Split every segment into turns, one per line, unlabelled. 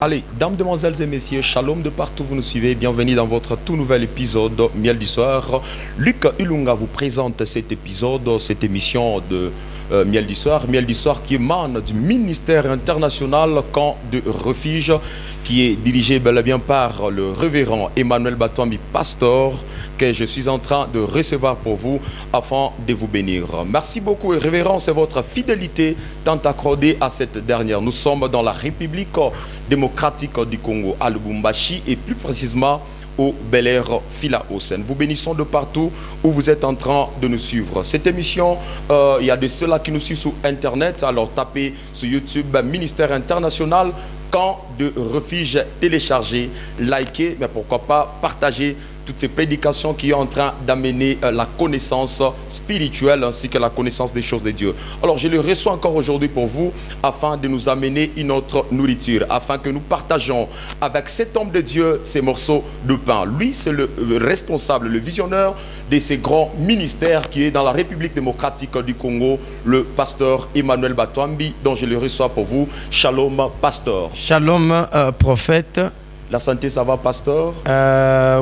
Allez, dames, demoiselles et messieurs, shalom de partout vous nous suivez, bienvenue dans votre tout nouvel épisode Miel du Soir. Luc Ilunga vous présente cet épisode, cette émission de Miel du Soir qui émane du ministère international Camp de Refuge, qui est dirigé bel et bien par le révérend Emmanuel Batouambi, pasteur, que je suis en train de recevoir pour vous afin de vous bénir. Merci beaucoup, révérend, c'est votre fidélité tant accordée à cette dernière. Nous sommes dans la République démocratique du Congo, à Lubumbashi, et plus précisément au Bel Air Fila Hausen. Vous bénissons de partout où vous êtes en train de nous suivre. Cette émission, il y a de ceux-là qui nous suivent sur Internet, alors tapez sur YouTube Ministère International Camp de Refuge, téléchargez, likez, mais pourquoi pas partager toutes ces prédications qui sont en train d'amener la connaissance spirituelle ainsi que la connaissance des choses de Dieu. Alors je le reçois encore aujourd'hui pour vous afin de nous amener une autre nourriture, afin que nous partageons avec cet homme de Dieu ces morceaux de pain. Lui, c'est le responsable, le visionnaire de ces grands ministères qui est dans la République démocratique du Congo, le pasteur Emmanuel Batouambi, dont je le reçois pour vous. Shalom, pasteur.
Shalom, prophète.
La santé, ça va, pasteur?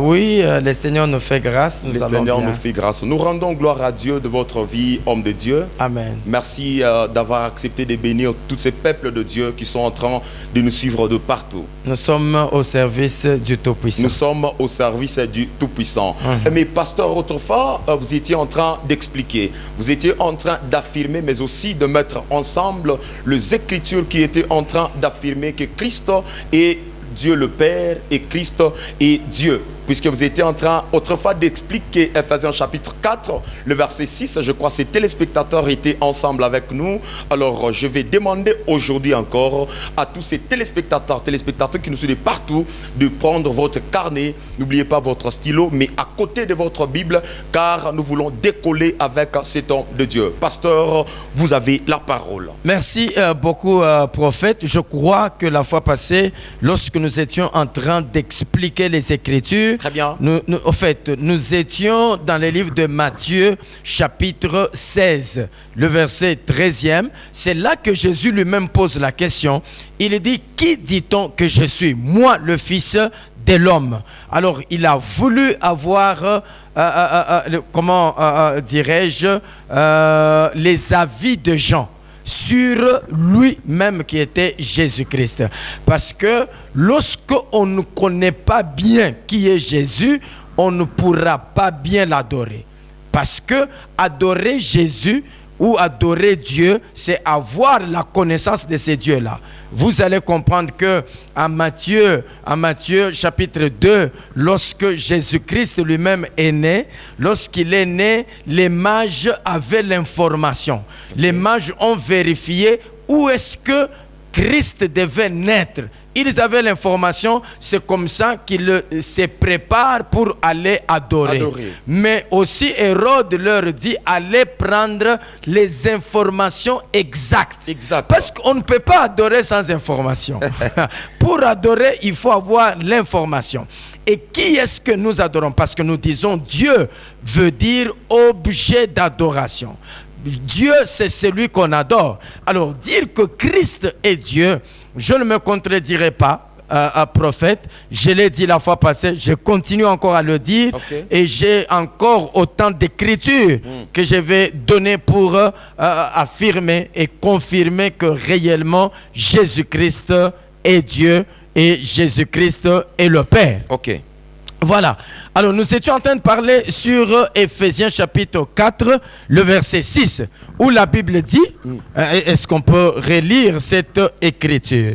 Oui, le Seigneur nous fait grâce.
Le Seigneur nous fait grâce. Nous rendons gloire à Dieu de votre vie, homme de Dieu.
Amen. Merci
d'avoir accepté de bénir tous ces peuples de Dieu qui sont en train de nous suivre de partout.
Nous sommes au service du Tout-Puissant.
Nous sommes au service du Tout-Puissant. Mais pasteur, autrefois, vous étiez en train d'expliquer, vous étiez en train d'affirmer, mais aussi de mettre ensemble les Écritures qui étaient en train d'affirmer que Christ est Dieu le Père et Christ est Dieu. Puisque vous étiez en train autrefois d'expliquer Ephésiens chapitre 4, le verset 6, je crois que ces téléspectateurs étaient ensemble avec nous. Alors je vais demander aujourd'hui encore à tous ces téléspectateurs qui nous suivent de partout, de prendre votre carnet, n'oubliez pas votre stylo, mais à côté de votre Bible, car nous voulons décoller avec cet homme de Dieu. Pasteur, vous avez la parole.
Merci beaucoup, prophète. Je crois que la fois passée, lorsque nous étions en train d'expliquer les Écritures,
très bien.
Nous étions dans le livre de Matthieu, chapitre 16, le verset 13e. C'est là que Jésus lui-même pose la question. Il dit, qui dit-on que je suis? Moi, le Fils de l'homme. Alors, il a voulu avoir, les avis de gens sur lui-même qui était Jésus-Christ. Parce que lorsqu'on ne connaît pas bien qui est Jésus, on ne pourra pas bien l'adorer. Parce que adorer Jésus ou adorer Dieu, c'est avoir la connaissance de ces dieux-là. Vous allez comprendre que à Matthieu chapitre 2, lorsque Jésus-Christ lui-même est né, lorsqu'il est né, les mages avaient l'information. Les mages ont vérifié où est-ce que Christ devait naître. Ils avaient l'information, c'est comme ça qu'ils se préparent pour aller adorer. Mais aussi Hérode leur dit, allez prendre les informations exactes. Parce qu'on ne peut pas adorer sans information. Pour adorer, il faut avoir l'information. Et qui est-ce que nous adorons? Parce que nous disons Dieu veut dire objet d'adoration. Dieu, c'est celui qu'on adore. Alors, dire que Christ est Dieu, je ne me contredirai pas, prophète. Je l'ai dit la fois passée, je continue encore à le dire. Et j'ai encore autant d'écritures que je vais donner pour affirmer et confirmer que réellement Jésus-Christ est Dieu et Jésus-Christ est le Père. Voilà. Alors, nous étions en train de parler sur Ephésiens chapitre 4, le verset 6, où la Bible dit, est-ce qu'on peut relire cette écriture?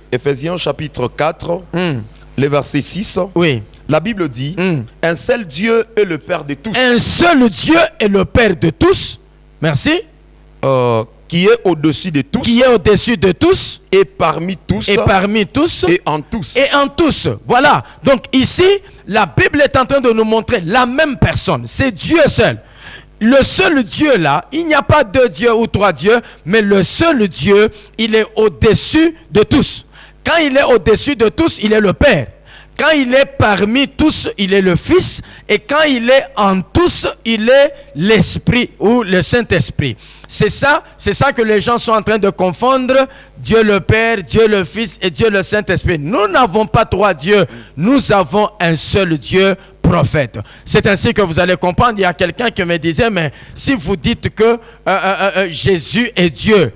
Ephésiens chapitre 4, le verset 6.
Oui.
La Bible dit, un seul Dieu est le Père de tous.
Un seul Dieu est le Père de tous. Merci.
Qui est au-dessus de tous.
Qui est au-dessus de tous.
Et parmi tous.
Et parmi tous.
Et en tous.
Et en tous. Voilà. Donc ici, la Bible est en train de nous montrer la même personne. C'est Dieu seul. Le seul Dieu là, il n'y a pas deux dieux ou trois dieux, mais le seul Dieu, il est au-dessus de tous. Quand il est au-dessus de tous, il est le Père. Quand il est parmi tous, il est le Fils. Et quand il est en tous, il est l'Esprit ou le Saint-Esprit. C'est ça que les gens sont en train de confondre. Dieu le Père, Dieu le Fils et Dieu le Saint-Esprit. Nous n'avons pas trois dieux. Nous avons un seul Dieu, prophète. C'est ainsi que vous allez comprendre. Il y a quelqu'un qui me disait, mais si vous dites que Jésus est Dieu,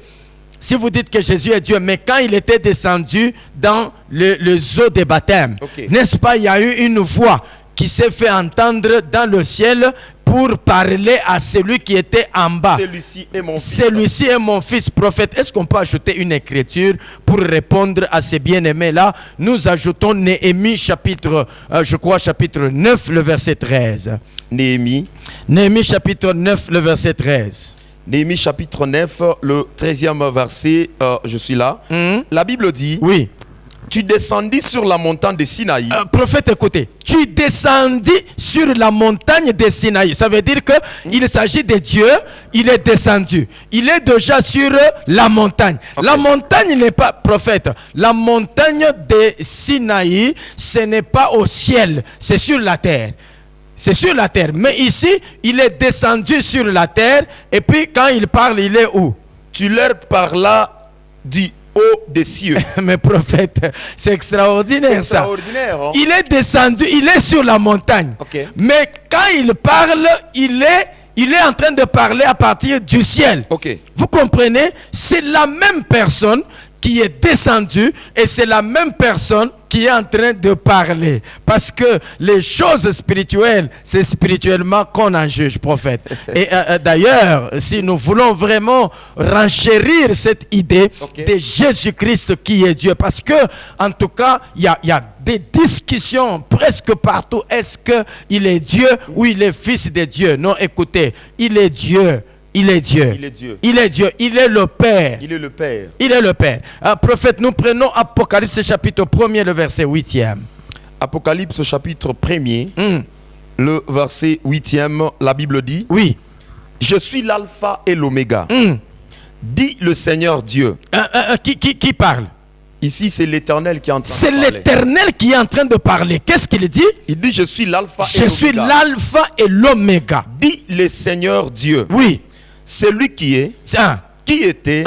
si vous dites que Jésus est Dieu, mais quand il était descendu dans le eau des baptêmes, n'est-ce pas, il y a eu une voix qui s'est fait entendre dans le ciel pour parler à celui qui était en bas.
Celui-ci est mon fils.
Celui-ci est mon fils, prophète. Est-ce qu'on peut ajouter une écriture pour répondre à ces bien-aimés-là? Nous ajoutons Néhémie chapitre 9, le verset 13.
Néhémie
Chapitre 9, le verset 13.
Néhémie chapitre 9, le 13e verset, je suis là. La Bible dit,
oui.
Tu descendis sur la montagne de Sinaï.
Prophète, écoutez. Tu descendis sur la montagne de Sinaï. Ça veut dire qu'il s'agit de Dieu. Il est descendu. Il est déjà sur la montagne. La montagne n'est pas, prophète, la montagne de Sinaï, ce n'est pas au ciel. C'est sur la terre. C'est sur la terre. Mais ici, il est descendu sur la terre. Et puis, quand il parle, il est où?
Tu leur parlas du haut des cieux.
Mais prophète, c'est extraordinaire ça.
Hein?
Il est descendu, il est sur la montagne. Mais quand il parle, il est en train de parler à partir du ciel. Vous comprenez? C'est la même personne qui est descendue et c'est la même personne qui est en train de parler. Parce que les choses spirituelles, c'est spirituellement qu'on en juge, prophète. Et d'ailleurs, si nous voulons vraiment renchérir cette idée de Jésus-Christ qui est Dieu, parce que, en tout cas, il y a des discussions presque partout. Est-ce qu'il est Dieu ou il est fils de Dieu? Non, écoutez, il est Dieu. Il est Dieu.
Il est Dieu.
Il est Dieu. Il est le Père.
Il est le Père.
Il est le Père. Prophète, nous prenons Apocalypse chapitre 1er, le verset 8e.
Apocalypse chapitre 1er, le verset 8e, la Bible dit,
oui.
Je suis l'alpha et l'oméga, dit le Seigneur Dieu.
Qui parle?
Ici, c'est l'Éternel qui est en train de parler.
C'est l'Éternel qui est en train de parler. Qu'est-ce qu'il dit?
Il dit, je suis l'alpha et l'oméga.
Je suis l'alpha et l'oméga.
Dit le Seigneur Dieu.
Oui.
C'est lui qui est, qui était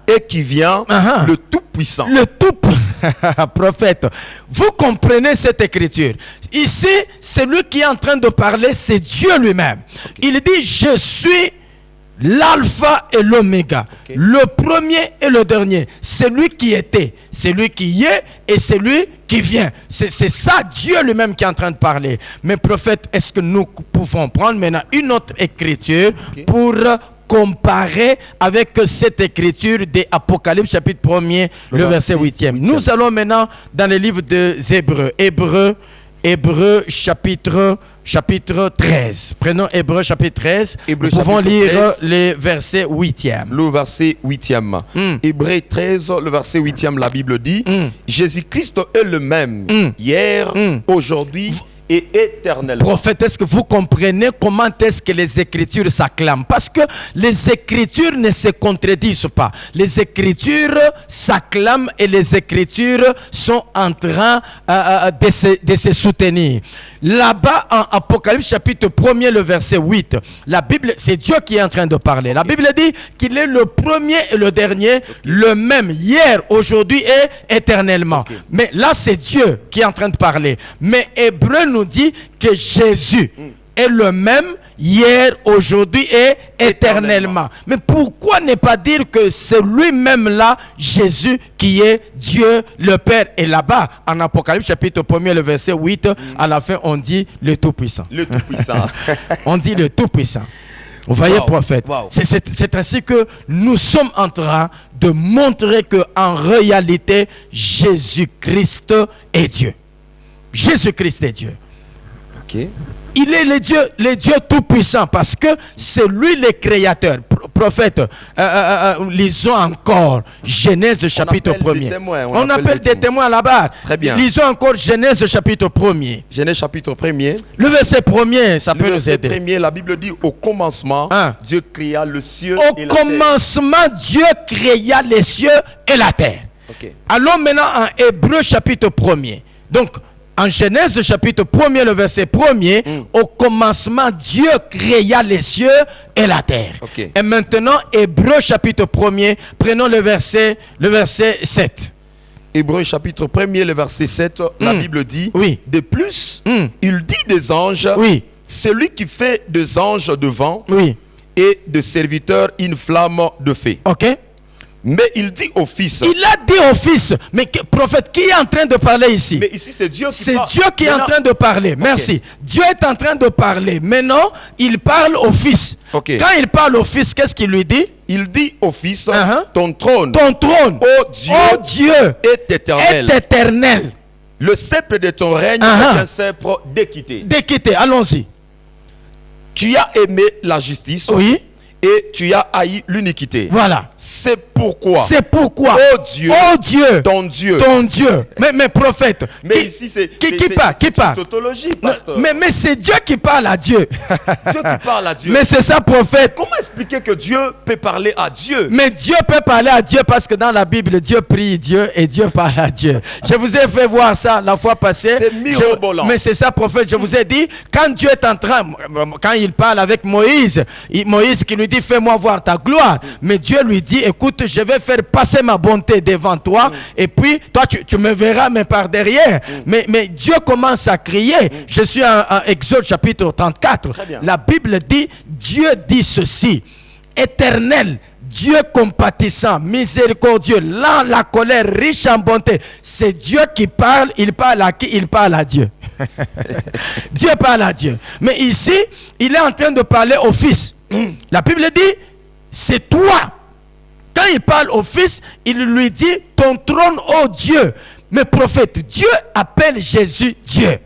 et qui vient, le Tout-Puissant.
Le Tout-Puissant. Prophète, vous comprenez cette écriture. Ici, celui qui est en train de parler, c'est Dieu lui-même. Il dit, je suis l'alpha et l'oméga, le premier et le dernier, celui qui était, celui qui est et celui qui vient. C'est ça Dieu lui-même qui est en train de parler. Mais prophète, est-ce que nous pouvons prendre maintenant une autre écriture pour comparer avec cette écriture de Apocalypse chapitre 1er, le verset 8e. Nous allons maintenant dans le livre des Hébreux. Hébreux chapitre 13. Prenons Hébreux chapitre 13. Nous pouvons lire le verset 8e.
Le verset 8e. Hébreux 13, le verset 8e, la Bible dit, Jésus-Christ est le même hier, aujourd'hui et éternellement.
Prophète, est-ce que vous comprenez comment est-ce que les Écritures s'acclament? Parce que les Écritures ne se contredisent pas. Les Écritures s'acclament et les Écritures sont en train de se soutenir. Là-bas, en Apocalypse chapitre 1er, le verset 8, la Bible, c'est Dieu qui est en train de parler. La Bible dit qu'il est le premier et le dernier, le même hier, aujourd'hui et éternellement. Mais là, c'est Dieu qui est en train de parler. Mais Hébreu nous dit que Jésus est le même hier, aujourd'hui et éternellement. Mais pourquoi ne pas dire que c'est lui-même là, Jésus, qui est Dieu le Père? Et là-bas, en Apocalypse chapitre 1er, le verset 8, à la fin, on dit le Tout-Puissant.
Le Tout-Puissant.
On dit le Tout-Puissant. Vous voyez, prophète, c'est ainsi que nous sommes en train de montrer qu'en réalité, Jésus-Christ est Dieu. Jésus-Christ est Dieu. Il est le Dieu tout-puissant parce que c'est lui le créateur. Prophète, lisons encore Genèse chapitre 1er. On appelle des témoins là-bas.
Très bien.
Lisons encore Genèse chapitre 1er.
Genèse chapitre 1er.
Le verset 1er, ça peut nous aider.
Le verset 1er, la Bible dit, au commencement, Dieu créa le ciel et la terre.
Au commencement, Dieu créa les cieux et la terre. Allons maintenant en Hébreux chapitre 1er. Donc, En Genèse chapitre 1er, le verset 1er, au commencement, Dieu créa les cieux et la terre.
Ok.
Et maintenant, Hébreux chapitre 1er, prenons le verset 7.
Hébreux chapitre 1er, le verset 7, la Bible dit,
Oui.
de plus, il dit des anges,
Oui.
celui qui fait des anges de vent
Oui.
et de serviteurs une flamme de feu.
Ok.
Mais il dit au Fils.
Il a dit au Fils, mais prophète, qui est en train de parler ici?
Mais ici, c'est Dieu qui
C'est
parle.
Dieu qui est en
Maintenant-
train de parler. Merci. Dieu est en train de parler. Maintenant, il parle au Fils.
Ok.
Quand il parle au Fils, qu'est-ce qu'il lui dit?
Il dit au Fils,
Uh-huh.
ton trône,
Ton trône,
ô Dieu, est éternel.
est éternel.
Le sceptre de ton règne
Uh-huh.
est un sceptre d'équité.
D'équité, allons-y.
Tu as aimé la justice
Oui,
et tu as haï l'iniquité.
voilà.
C'est pourquoi,
C'est pourquoi,
ô Dieu,
ton Dieu, mais prophète,
mais ici c'est
qui parle, qui
c'est
parle?
une tautologie, pasteur.
Mais c'est Dieu qui parle à Dieu.
Dieu qui parle à Dieu.
Mais c'est ça, prophète.
Comment expliquer que Dieu peut parler à Dieu?
Mais Dieu peut parler à Dieu parce que dans la Bible, Dieu prie Dieu et Dieu parle à Dieu. Je vous ai fait voir ça la fois passée.
C'est mirobolant.
Mais c'est ça, prophète. Je vous ai dit, quand Dieu est en train, quand il parle avec Moïse, Moïse qui lui dit, fais-moi voir ta gloire. Mais Dieu lui dit, écoute, je vais faire passer ma bonté devant toi. Et puis, toi, tu me verras, mais par derrière. Mais Dieu commence à crier. Je suis en Exode chapitre 34.
Très bien.
La Bible dit, Dieu dit ceci. Éternel, Dieu compatissant, miséricordieux, lent la colère, riche en bonté. C'est Dieu qui parle. Il parle à qui? Il parle à Dieu. Dieu parle à Dieu. Mais ici, il est en train de parler au Fils. La Bible dit, c'est toi. Quand il parle au Fils, il lui dit, ton trône, ô Dieu. Mais prophète, Dieu appelle Jésus Dieu.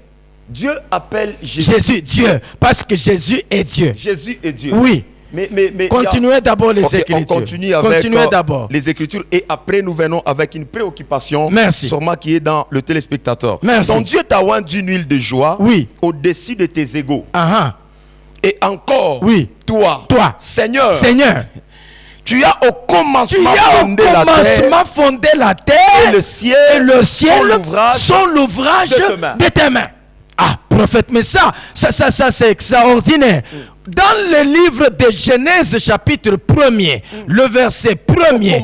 Dieu appelle Jésus.
Jésus Dieu. Parce que Jésus est Dieu.
Jésus est Dieu.
Oui.
Mais
Continuez d'abord les
Ok,
Écritures.
on continue avec
Continuez d'abord.
les Écritures et après nous venons avec une préoccupation
Merci.
sûrement qui est dans le téléspectateur.
Merci.
Ton Dieu t'a oint d'une huile de joie
Oui.
au-dessus de tes égaux.
Ah
Et encore,
Oui.
toi,
Seigneur,
tu as au
tu
commencement
as au
fondé la terre
commencement fondé la terre
et le ciel,
sont l'ouvrage
de tes mains.
de tes mains. Ah, prophète, mais ça c'est extraordinaire. Dans le livre de Genèse chapitre 1er, le verset 1er,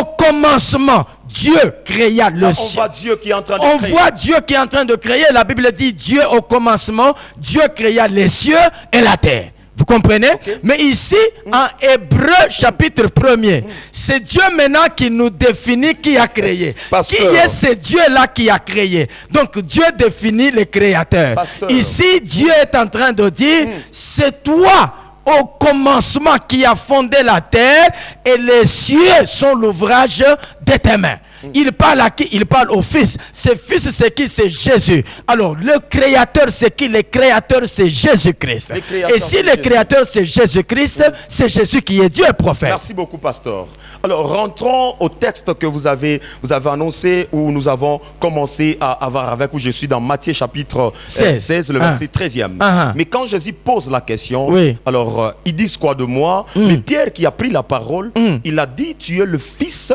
au commencement, Dieu créa le
on
ciel.
voit Dieu qui est en train de
On
créer.
voit Dieu qui est en train de créer. La Bible dit Dieu au commencement, Dieu créa les cieux et la terre. Vous comprenez? Mais ici, en Hébreu chapitre 1er, c'est Dieu maintenant qui nous définit qui a créé.
Pasteur.
Qui est ce Dieu-là qui a créé? Donc Dieu définit les créateurs.
Pasteur.
Ici, Dieu est en train de dire, c'est toi au commencement qui a fondé la terre et les cieux sont l'ouvrage de tes mains. Il parle à qui? Il parle au Fils. Ce Fils, c'est qui? C'est Jésus. Alors, le Créateur, c'est qui? Le Créateur, c'est Jésus-Christ.
Le Créateur,
Et si
c'est
le
Jésus.
Créateur, c'est Jésus-Christ, c'est Jésus qui est Dieu, prophète.
Merci beaucoup, pasteur. Alors, rentrons au texte que vous avez annoncé, où nous avons commencé à avoir avec, où je suis dans Matthieu chapitre 16, le verset 13e.
Ah.
Mais quand Jésus pose la question,
Oui.
alors, ils disent quoi de moi? Mais Pierre qui a pris la parole, il a dit, tu es le Fils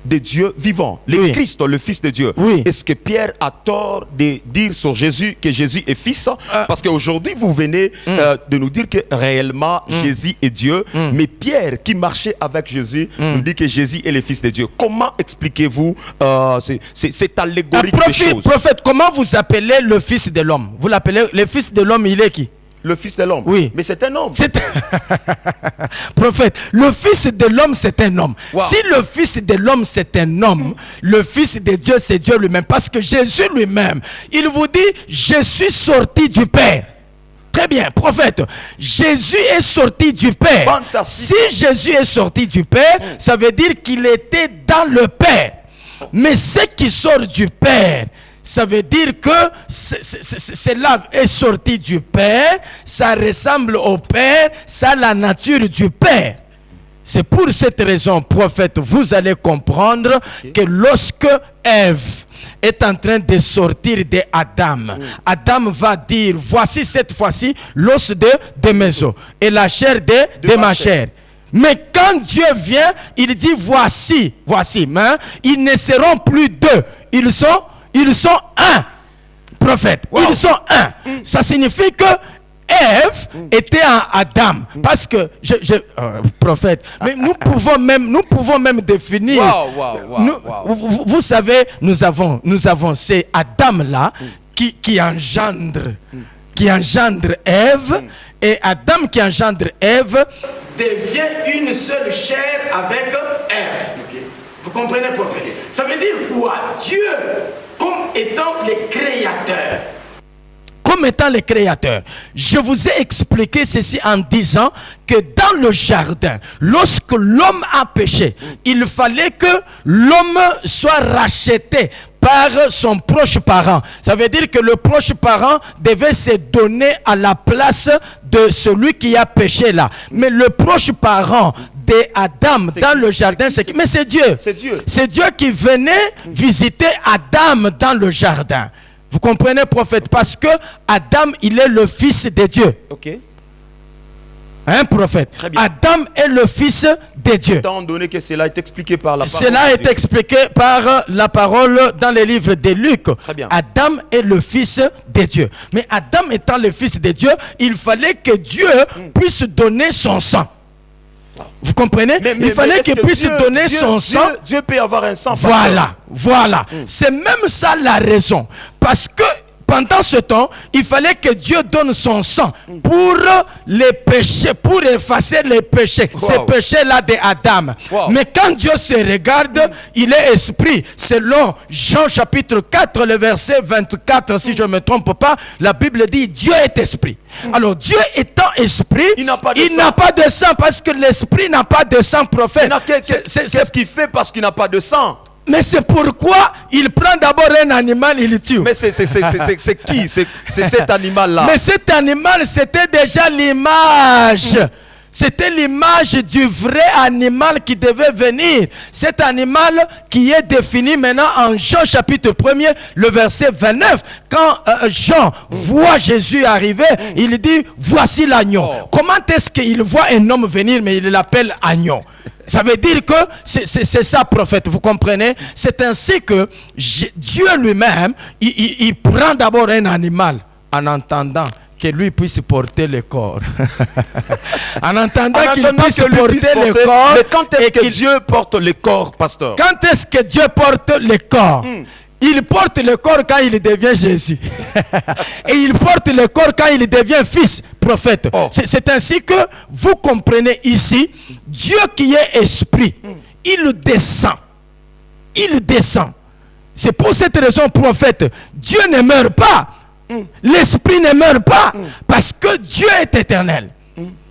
de Dieu vivant, le
Oui.
Christ, le Fils de Dieu.
Oui.
Est-ce que Pierre a tort de dire sur Jésus que Jésus est Fils? Parce qu'aujourd'hui, vous venez de nous dire que réellement Jésus est Dieu, mais Pierre qui marchait avec Jésus nous dit que Jésus est le Fils de Dieu. Comment expliquez-vous cette allégorique des choses?
Prophète, comment vous appelez le Fils de l'homme? Vous l'appelez le Fils de l'homme, il est qui?
Le Fils de l'homme.
Oui.
Mais c'est un homme.
C'est prophète, le Fils de l'homme c'est un homme.
Wow.
Si le Fils de l'homme c'est un homme, le Fils de Dieu c'est Dieu lui-même. Parce que Jésus lui-même, il vous dit, je suis sorti du Père. Très bien, prophète. Jésus est sorti du Père.
Fantastique.
Si Jésus est sorti du Père, ça veut dire qu'il était dans le Père. Mais ce qui sort du Père, ça veut dire que cela est sorti du Père, ça ressemble au Père, ça a la nature du Père. C'est pour cette raison, prophète, vous allez comprendre que lorsque Ève est en train de sortir de Adam, Adam va dire, voici cette fois-ci l'os de mes os et la chair de ma chair. Mais quand Dieu vient, il dit, voici, hein, ils ne seront plus deux, ils sont un. prophète. Wow. Ils sont un. Ça signifie que Ève était en Adam. Parce que, prophète, mais nous pouvons même définir. Vous savez, nous avons ces Adam-là qui engendre Ève. Et Adam qui engendre Ève devient une seule chair avec Ève. Okay. Vous comprenez, prophète? Okay. Ça veut dire quoi? Dieu, comme étant le créateur. Comme étant le créateur. Je vous ai expliqué ceci en disant que dans le jardin, lorsque l'homme a péché, il fallait que l'homme soit racheté par son proche parent. Ça veut dire que le proche parent devait se donner à la place de celui qui a péché là. Mais le proche parent d'Adam dans le jardin, c'est Dieu. C'est Dieu. C'est Dieu qui venait visiter Adam dans le jardin. Vous comprenez, prophète? Parce que Adam, il est le fils de Dieu. Ok. Hein, prophète? Adam est le fils de Dieu. Étant donné que cela est expliqué par la parole. Cela est expliqué par la parole dans les livres de Luc. Très bien. Adam est le fils de Dieu. Mais Adam étant le fils de Dieu, il fallait que Dieu puisse donner son sang. Vous comprenez? Il fallait qu'il puisse donner son sang. Dieu peut avoir un sang. Voilà. C'est même ça la raison. Parce que pendant ce temps, il fallait que Dieu donne son sang pour les péchés, pour effacer les péchés, ces péchés-là d'Adam. Mais quand Dieu se regarde, il est esprit. Selon Jean chapitre 4, le verset 24, si je ne me trompe pas, la Bible dit Dieu est esprit. Alors Dieu étant esprit, il n'a pas de sang parce que l'esprit n'a pas de sang, prophète. Qu'est-ce qu'il fait parce qu'il n'a pas de sang? Mais c'est pourquoi il prend d'abord un animal, il le tue. Mais c'est qui? C'est cet animal-là. Mais cet animal, c'était déjà l'image. C'était l'image du vrai animal qui devait venir. Cet animal qui est défini maintenant en Jean chapitre 1er, le verset 29. Quand Jean voit Jésus arriver, il dit, voici l'agneau. Comment est-ce qu'il voit un homme venir, mais il l'appelle agneau? Ça veut dire que c'est ça, prophète, vous comprenez? C'est ainsi que Dieu lui-même, il prend d'abord un animal en entendant que lui puisse porter le corps. En entendant qu'il puisse porter le corps. Mais quand est-ce que Dieu porte le corps, pasteur? Quand est-ce que Dieu porte le corps? Il porte le corps quand il devient Jésus. Et il porte le corps quand il devient fils, prophète. C'est ainsi que vous comprenez ici, Dieu qui est esprit, il descend. Il descend. C'est pour cette raison, prophète, Dieu ne meurt pas. L'esprit ne meurt pas parce que Dieu est éternel.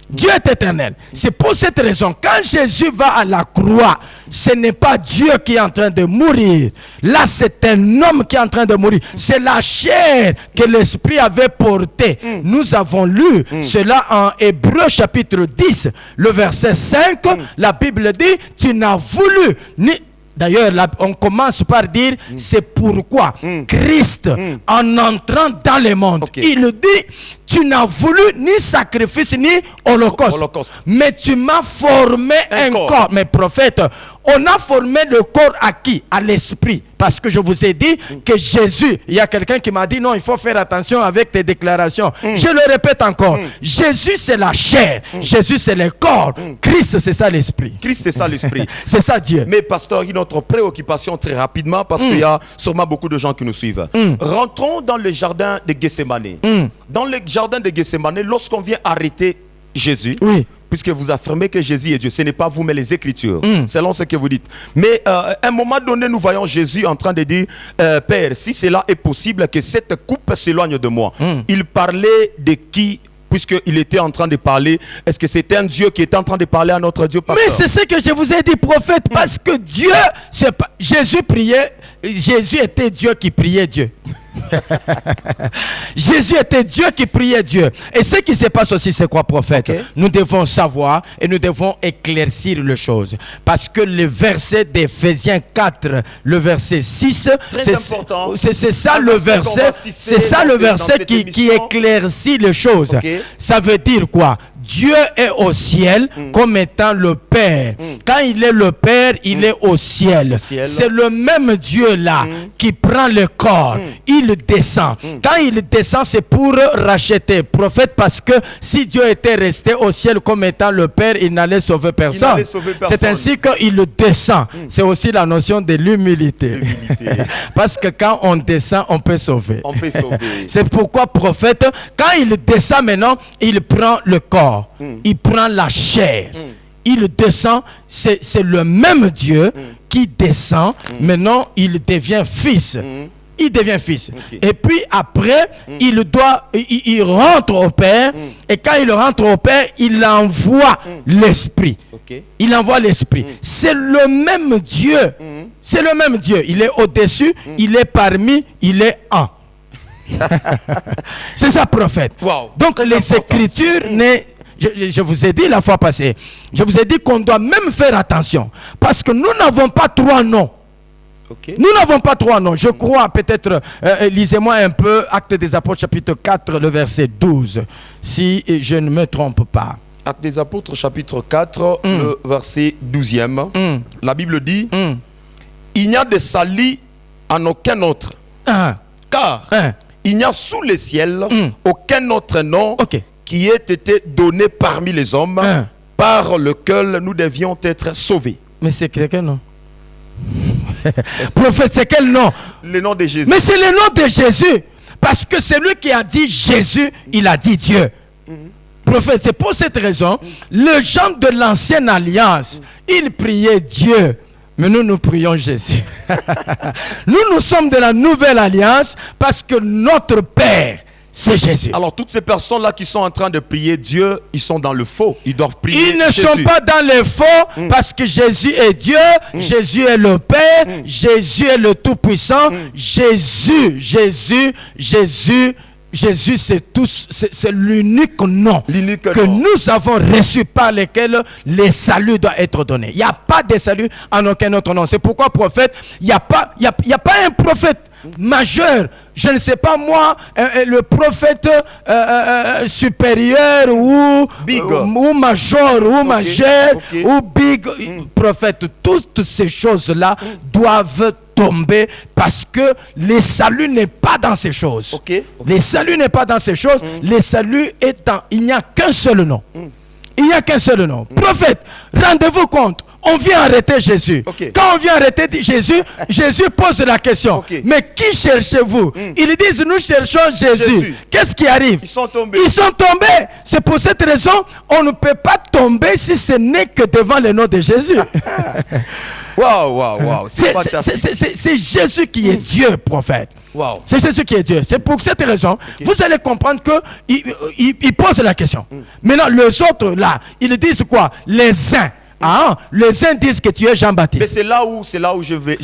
Dieu est éternel. C'est pour cette raison, quand Jésus va à la croix, ce n'est pas Dieu qui est en train de mourir. Là, c'est un homme qui est en train de mourir. C'est la chair que l'Esprit avait portée. Nous avons lu cela en Hébreux chapitre 10, le verset 5. La Bible dit, tu n'as voulu ni... D'ailleurs, on commence par dire, c'est pourquoi Christ, en entrant dans le monde, il dit, tu n'as voulu ni sacrifice ni holocauste. Mais tu m'as formé un corps. Mais prophète, on a formé le corps à qui? À l'esprit. Parce que je vous ai dit que Jésus, il y a quelqu'un qui m'a dit non, il faut faire attention avec tes déclarations. Je le répète encore. Jésus, c'est la chair. Jésus, c'est le corps. Christ, c'est ça l'esprit. Christ, c'est ça l'esprit. C'est ça Dieu. Mais pasteur, il y a notre préoccupation très rapidement parce qu'il y a sûrement beaucoup de gens qui nous suivent. Rentrons dans le jardin de Gethsémane. Dans le jardin de Gethsémane, lorsqu'on vient arrêter Jésus, puisque vous affirmez que Jésus est Dieu, ce n'est pas vous mais les Écritures, selon ce que vous dites. Mais à un moment donné, nous voyons Jésus en train de dire, Père, si cela est possible, que cette coupe s'éloigne de moi. Il parlait de qui? Puisqu'il était en train de parler, est-ce que c'était un Dieu qui était en train de parler à notre Dieu, pasteur? Mais c'est ce que je vous ai dit, prophète, parce que Dieu, Jésus priait, Jésus était Dieu qui priait Dieu. Jésus était Dieu qui priait Dieu. Et ce qui se passe aussi, c'est quoi, prophète? Nous devons savoir et nous devons éclaircir les choses. Parce que le verset d'Éphésiens 4, le verset 6, c'est ça le verset, c'est ça le verset qui éclaircit les choses. Ça veut dire quoi? Dieu est au ciel comme étant le Père. Quand il est le Père, il est au ciel. C'est le même Dieu là qui prend le corps. Il descend. Quand il descend, c'est pour racheter. Prophète, parce que si Dieu était resté au ciel comme étant le Père, il n'allait sauver personne. C'est ainsi qu'il descend. C'est aussi la notion de l'humilité. Parce que quand on descend, on peut sauver. C'est pourquoi prophète, quand il descend maintenant, il prend le corps. Il prend la chair. Il descend, c'est le même Dieu qui descend. Maintenant, il devient fils. Il devient fils. Et puis après, il rentre au Père. Et quand il rentre au Père, il envoie l'Esprit. Il envoie l'Esprit. C'est le même Dieu. C'est le même Dieu. Il est au-dessus, il est parmi, il est en. C'est ça, prophète. Donc les Écritures, je vous ai dit la fois passée, je vous ai dit qu'on doit même faire attention. Parce que nous n'avons pas trois noms. Nous n'avons pas trois noms. Je crois peut-être, lisez-moi un peu, Actes des Apôtres chapitre 4, le verset 12, si je ne me trompe pas.
Actes des Apôtres chapitre 4, le verset 12e. La Bible dit, il n'y a de salut en aucun autre. Car il n'y a sous le ciel aucun autre nom qui ait été donné parmi les hommes par lequel nous devions être sauvés.
Mais c'est quel nom? Prophète, c'est quel nom?
Le nom de Jésus.
Mais c'est le nom de Jésus. Parce que c'est lui qui a dit Jésus, il a dit Dieu. Prophète, c'est pour cette raison, les gens de l'ancienne alliance, ils priaient Dieu. Mais nous prions Jésus. Nous sommes de la nouvelle alliance parce que notre Père, c'est Jésus.
Alors toutes ces personnes-là qui sont en train de prier Dieu, ils sont dans le faux. Ils doivent prier
Ils ne
Jésus.
sont pas dans le faux parce que Jésus est Dieu, Jésus est le Père, Jésus est le Tout-Puissant, Jésus, c'est l'unique nom que nous avons reçu par lequel le salut doit être donné. Il n'y a pas de salut en aucun autre nom. C'est pourquoi, prophète, il n'y a pas un prophète majeur, je ne sais pas moi, le prophète supérieur ou major ou majeur ou big prophète. Toutes ces choses-là doivent tomber parce que le salut n'est pas dans ces choses. Le salut n'est pas dans ces choses. Le salut est dans... Il n'y a qu'un seul nom. Il n'y a qu'un seul nom. Prophète, rendez-vous compte. On vient arrêter Jésus. Quand on vient arrêter Jésus, Jésus pose la question. Mais qui cherchez-vous? Ils disent, nous cherchons Jésus. Qu'est-ce qui arrive? Ils sont tombés. Ils sont tombés. C'est pour cette raison, on ne peut pas tomber si ce n'est que devant le nom de Jésus. C'est Jésus qui est Dieu, prophète. C'est Jésus qui est Dieu. C'est pour cette raison, vous allez comprendre qu'il pose la question. Maintenant, les autres là, ils disent quoi? Les uns. Les uns disent que tu es Jean-Baptiste.
Mais c'est là où je vais.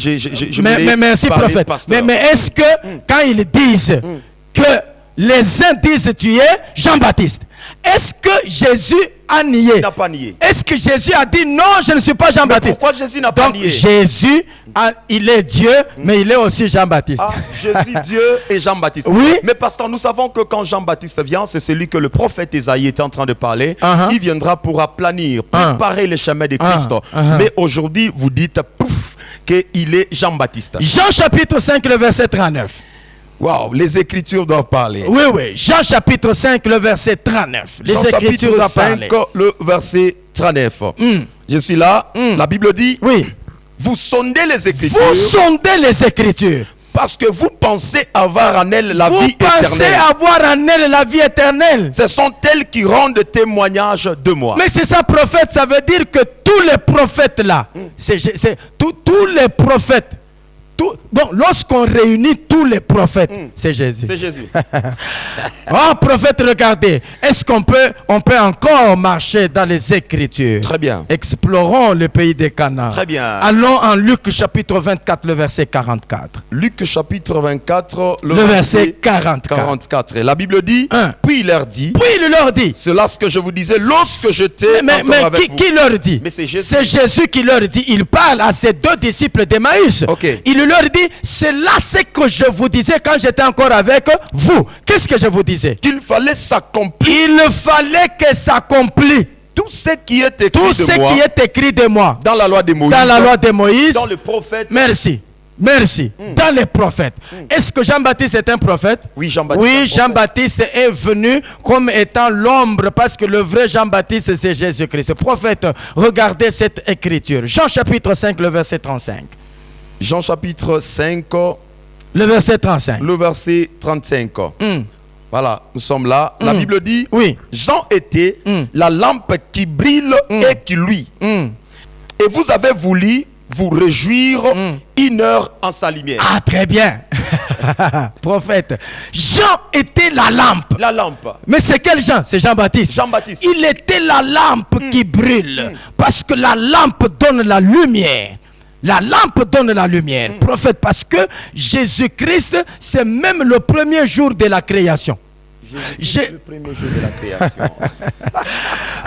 Mais merci, prophète. Mais est-ce que quand ils disent que les uns disent que tu es Jean-Baptiste, est-ce que Jésus a nié?
Il n'a pas nié.
Est-ce que Jésus a dit non, je ne suis pas Jean-Baptiste?
Pourquoi Jésus n'a pas nié?
Jésus, il est Dieu, mais il est aussi Jean-Baptiste.
Jésus, Dieu et Jean-Baptiste.
Oui.
Mais pasteur, nous savons que quand Jean-Baptiste vient, c'est celui que le prophète Ésaïe était en train de parler. Il viendra pour aplanir, préparer le chemin de Christ. Mais aujourd'hui, vous dites, pouf, qu'il est Jean-Baptiste.
Jean chapitre 5, le verset 39.
Les Écritures doivent parler.
Oui. Jean chapitre 5, le verset 39. Les Écritures doivent parler.
Le verset 39. Je suis là. La Bible dit, vous sondez les Écritures.
Vous sondez les Écritures.
Parce que vous pensez avoir en elle la vie éternelle.
Vous pensez avoir en elle la vie éternelle.
Ce sont elles qui rendent témoignage de moi.
Mais c'est ça, prophète. Ça veut dire que tous les prophètes là, tous les prophètes. Donc, lorsqu'on réunit tous les prophètes, c'est Jésus.
C'est Jésus.
Prophète, regardez. Est-ce qu'on peut encore marcher dans les Écritures?
Très bien.
Explorons le pays des Canaan.
Très bien.
Allons en Luc chapitre 24, le verset 44.
Luc chapitre 24,
le verset 44.
Et la Bible dit, puis il leur dit. C'est là ce que je vous disais lorsque j'étais encore avec vous.
Qui leur dit?
Mais c'est Jésus.
C'est Jésus qui leur dit. Il parle à ses deux disciples d'Emmaüs. Il leur dit, c'est là ce que je vous disais quand j'étais encore avec vous. Qu'est-ce que je vous disais?
Qu'il fallait s'accomplir.
Il fallait que s'accomplisse
Tout ce qui est écrit
tout
de
ce
moi
qui est écrit de moi
dans la loi de Moïse,
dans la loi de Moïse,
dans le prophète.
merci, dans les prophètes. Est-ce que Jean-Baptiste est un prophète?
Oui, Jean-Baptiste.
Oui, Jean-Baptiste est venu comme étant l'ombre, parce que le vrai Jean-Baptiste, c'est Jésus-Christ. Prophète, regardez cette écriture. Jean chapitre 5, le verset 35.
Jean chapitre 5,
le verset 35.
le verset 35. Voilà, nous sommes là. La Bible dit,
oui,
Jean était la lampe qui brille et qui luit. Et vous avez voulu vous réjouir 1 heure en sa lumière.
Ah, très bien. Prophète. Jean était la lampe.
La lampe.
Mais c'est quel Jean? C'est Jean-Baptiste.
Jean-Baptiste.
Il était la lampe qui brûle. Parce que la lampe donne la lumière. La lampe donne la lumière. Prophète, parce que Jésus-Christ, c'est même le premier jour de la création.
Jésus, le premier jour de la création.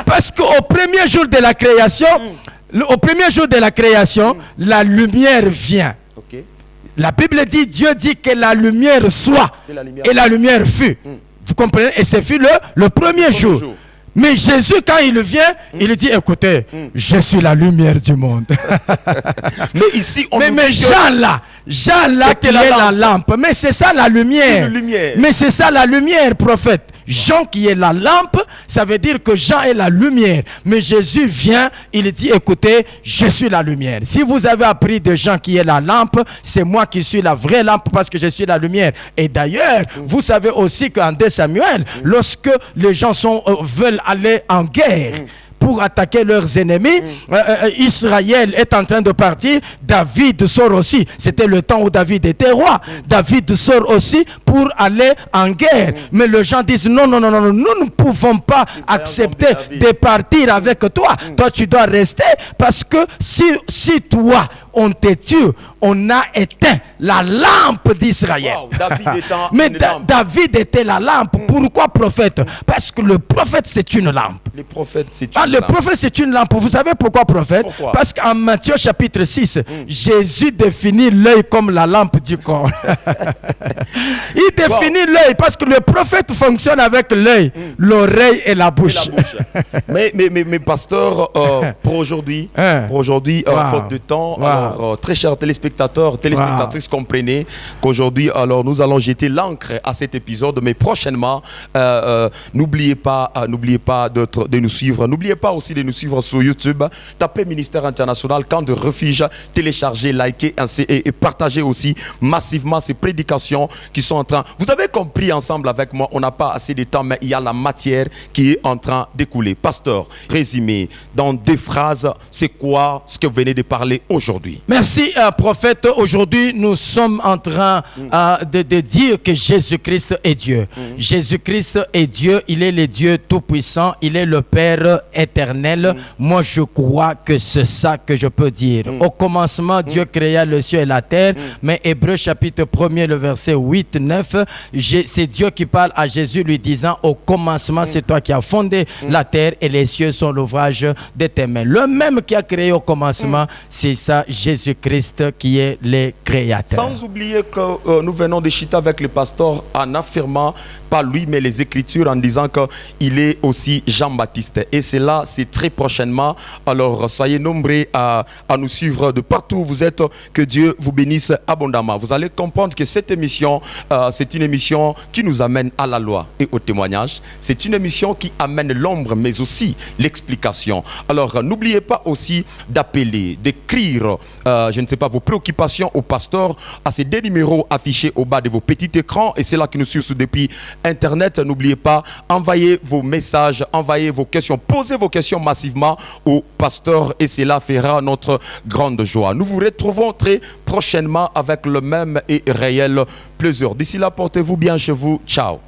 Parce qu'au premier jour de la création, au premier jour de la création, la lumière vient.
Okay.
La Bible dit, Dieu dit que la lumière soit, et la lumière fut. Vous comprenez? Et ce fut le premier jour. Mais Jésus, quand il vient, il dit, écoutez, je suis la lumière du monde.
Mais ici, on
mais Jean là qui est la lampe. Mais c'est ça la lumière. Mais c'est ça la lumière, prophète. Jean qui est la lampe, ça veut dire que Jean est la lumière. Mais Jésus vient, il dit, écoutez, je suis la lumière. Si vous avez appris de Jean qui est la lampe, c'est moi qui suis la vraie lampe parce que je suis la lumière. Et d'ailleurs, vous savez aussi qu'en 2 Samuel, lorsque les gens veulent aller en guerre, pour attaquer leurs ennemis, Israël est en train de partir, David sort aussi, c'était le temps où David était roi, David sort aussi pour aller en guerre, mais les gens disent non, nous ne pouvons pas accepter de partir avec toi, toi tu dois rester, parce que si toi on te tue, on a éteint la lampe d'Israël. Wow, mais David était la lampe. Pourquoi prophète? Parce que le prophète c'est une lampe.
Le prophète c'est une lampe.
Le prophète c'est une lampe. Vous savez pourquoi prophète? Parce qu'en Matthieu chapitre 6, Jésus définit l'œil comme la lampe du corps. Il définit l'œil parce que le prophète fonctionne avec l'œil, l'oreille et la bouche.
Mais pasteur, pour aujourd'hui, faute de temps, alors, très chers téléspectateurs, téléspectatrices, comprenez qu'aujourd'hui, alors nous allons jeter l'encre à cet épisode, mais prochainement, n'oubliez pas de nous suivre. N'oubliez pas aussi de nous suivre sur YouTube. Tapez Ministère International, Camp de Refuge, téléchargez, likez et partagez aussi massivement ces prédications qui sont en train. Vous avez compris ensemble avec moi, on n'a pas assez de temps, mais il y a la matière qui est en train d'écouler. Pasteur, résumé dans 2 phrases, c'est quoi ce que vous venez de parler aujourd'hui?
Merci, prophète. Aujourd'hui, nous sommes en train de dire que Jésus-Christ est Dieu. Jésus-Christ est Dieu. Il est le Dieu Tout-Puissant. Il est le Père éternel. Moi, je crois que c'est ça que je peux dire. Au commencement, Dieu créa le ciel et la terre. Mais Hébreux chapitre 1er, le verset 8, 9, c'est Dieu qui parle à Jésus lui disant, au commencement, c'est toi qui as fondé la terre et les cieux sont l'ouvrage de tes mains. Le même qui a créé au commencement, c'est ça, Jésus-Christ qui est le créateur.
Sans oublier que nous venons de chiter avec le pasteur en affirmant, pas lui, mais les Écritures, en disant qu'il est aussi Jean-Baptiste. Et c'est là, c'est très prochainement. Alors, soyez nombreux à nous suivre de partout où vous êtes. Que Dieu vous bénisse abondamment. Vous allez comprendre que cette émission, c'est une émission qui nous amène à la loi et au témoignage. C'est une émission qui amène l'ombre, mais aussi l'explication. Alors, n'oubliez pas aussi d'appeler, d'écrire, je ne sais pas, vos préoccupations au pasteur à ces 2 numéros affichés au bas de vos petits écrans. Et c'est là que nous suivons depuis Internet. N'oubliez pas, envoyez vos messages, envoyez vos questions, posez vos questions massivement au pasteur et cela fera notre grande joie. Nous vous retrouvons très prochainement avec le même et réel plaisir. D'ici là, portez-vous bien chez vous. Ciao.